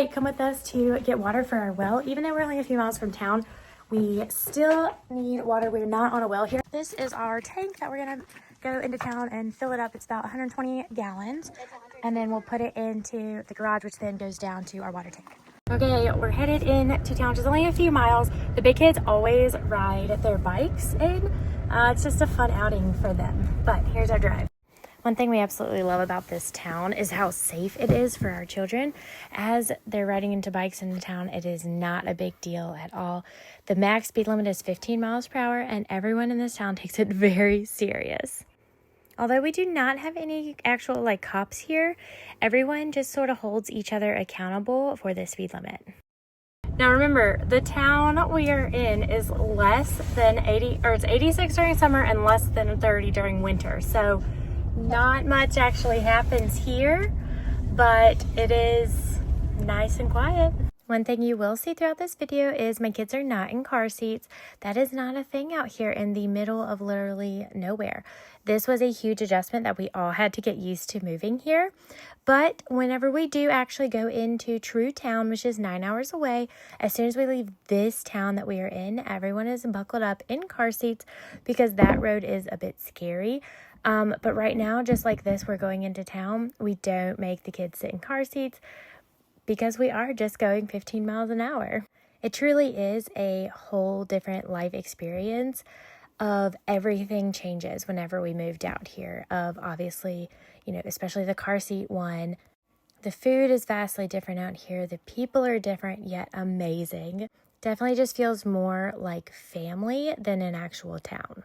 hey, come with us to get water for our well. Even though we're only a few miles from town, we still need water. We're not on a well here. This is our tank that we're gonna go into town and fill it up. It's about 120 gallons. And then we'll put it into the garage, which then goes down to our water tank. Okay, we're headed into town, which is only a few miles. The big kids always ride their bikes in. It's just a fun outing for them. But here's our drive. One thing we absolutely love about this town is how safe it is for our children. As they're riding into bikes in the town, it is not a big deal at all. The max speed limit is 15 miles per hour, and everyone in this town takes it very serious. Although we do not have any actual cops here, everyone just sort of holds each other accountable for the speed limit. Now remember, the town we are in is less than 80, or it's 86 during summer and less than 30 during winter. So not much actually happens here, but it is nice and quiet. One thing you will see throughout this video is my kids are not in car seats. That is not a thing out here in the middle of literally nowhere. This was a huge adjustment that we all had to get used to moving here. But whenever we do actually go into true town, which is 9 hours away, as soon as we leave this town that we are in, everyone is buckled up in car seats because that road is a bit scary. But right now, just like this, we're going into town. We don't make the kids sit in car seats because we are just going 15 miles an hour. It truly is a whole different life experience of everything changes whenever we moved out here. Of obviously, especially the car seat one. The food is vastly different out here. The people are different yet amazing. Definitely just feels more like family than an actual town.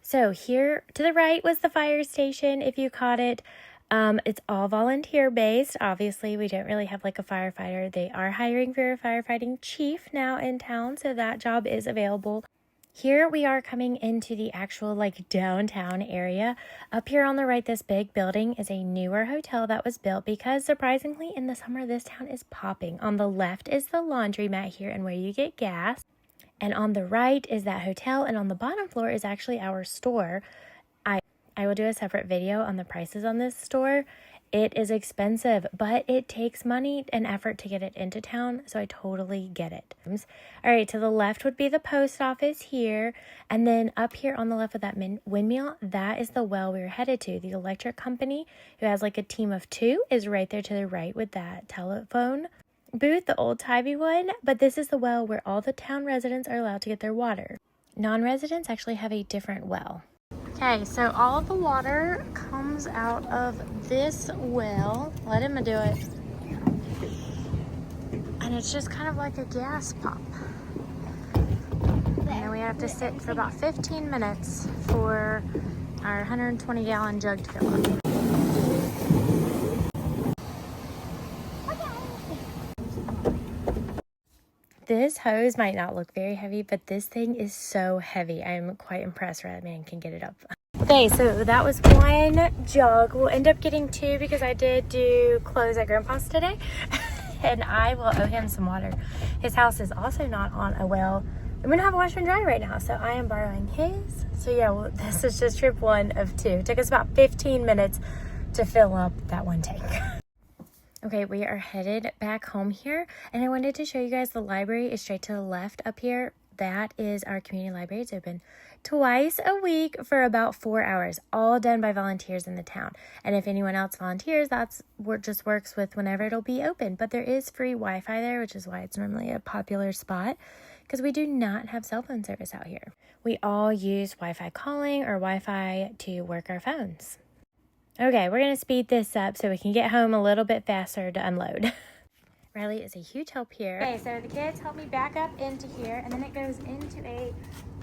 So here to the right was the fire station, if you caught it. It's all volunteer based. Obviously, we don't really have a firefighter. They are hiring for a firefighting chief now in town, so that job is available. Here we are coming into the actual downtown area. Up here on the right, this big building is a newer hotel that was built because surprisingly in the summer this town is popping. On the left is the laundromat here and where you get gas. And on the right is that hotel, and on the bottom floor is actually our store. I will do a separate video on the prices on this store. It is expensive, but it takes money and effort to get it into town, so I totally get it. All right, to the left would be the post office here, and then up here on the left of that windmill, that is the well we were headed to. The electric company, who has a team of 2, is right there to the right with that telephone booth, the old-timey one, but this is the well where all the town residents are allowed to get their water. Non-residents actually have a different well. Okay, so all of the water comes out of this well. Let him do it. And it's just kind of like a gas pump. And then we have to sit for about 15 minutes for our 120 gallon jug to fill up. This hose might not look very heavy, but this thing is so heavy. I'm quite impressed that man can get it up. Okay, so that was one jug. We'll end up getting 2 because I did do clothes at Grandpa's today. And I will owe him some water. His house is also not on a well. I'm gonna have a washer and dryer right now, so I am borrowing his. So yeah, well, this is just trip 1 of 2. It took us about 15 minutes to fill up that one tank. Okay, we are headed back home here, and I wanted to show you guys the library is straight to the left up here. That is our community library. It's open twice a week for about 4 hours, all done by volunteers in the town. And if anyone else volunteers, that's what just works with whenever it'll be open. But there is free Wi-Fi there, which is why it's normally a popular spot, because we do not have cell phone service out here. We all use Wi-Fi calling or Wi-Fi to work our phones. Okay, we're going to speed this up so we can get home a little bit faster to unload. Riley is a huge help here. Okay, so the kids help me back up into here, and then it goes into a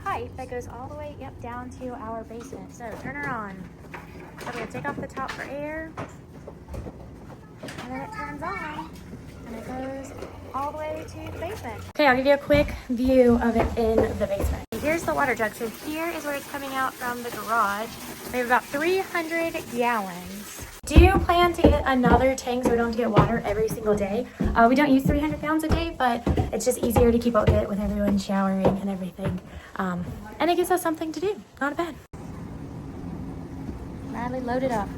pipe that goes all the way down to our basement. So turn her on. So we're going to take off the top for air, and then it turns on, and it goes all the way to the basement. Okay, I'll give you a quick view of it in the basement. Here's the water jug. So here is where it's coming out from the garage. We have about 300 gallons. Do you plan to get another tank so we don't have to get water every single day? We don't use 300 gallons a day, but it's just easier to keep up with it with everyone showering and everything. And it gives us something to do. Not bad. Riley, load it up.